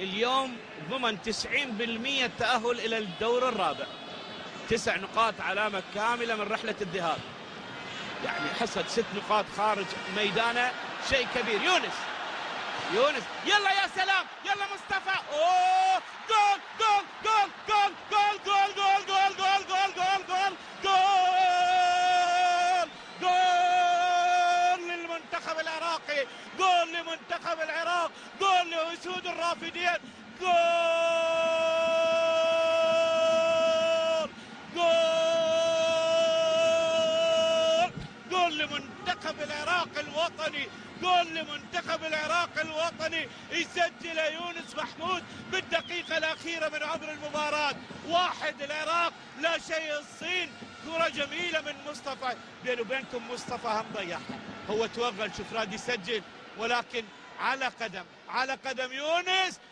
اليوم ضمن 90% التأهل إلى الدور الرابع. 9 نقاط علامة كاملة من رحلة الذهاب، يعني حصد 6 نقاط خارج ميدانه، شيء كبير. يونس يلا يا سلام، يلا مصطفى، اوه جول جول جول جول جول جول جول جول جول جول جول جول جول للمنتخب العراقي، جول لمنتخب العراق، جول لأسود الرافدين، جول جول جول لمنتخب العراق الوطني، جول لمنتخب العراق الوطني. يسجل يونس محمود بالدقيقة الأخيرة من عمر المباراة. 1 العراق لا شيء الصين. كرة جميلة من مصطفى، بيني وبينكم مصطفى هم ضيعها، هو توغل، شوف راد يسجل ولكن على قدم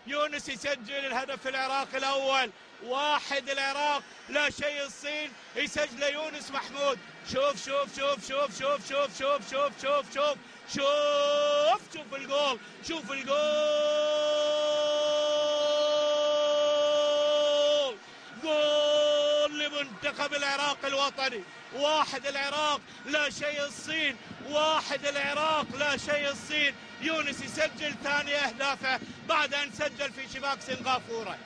يونس يسجل الهدف العراق الأول. 1 العراق لا شيء الصين. يسجل يونس محمود. شوف شوف شوف شوف شوف شوف شوف شوف شوف شوف شوف شوف الجول، شوف الجول، جول لمنتخب العراق الوطني. 1 العراق لا شيء الصين، 1 العراق لا شيء الصين. يونس يسجل ثاني أهدافه بعد أن سجل في شباك سنغافورة.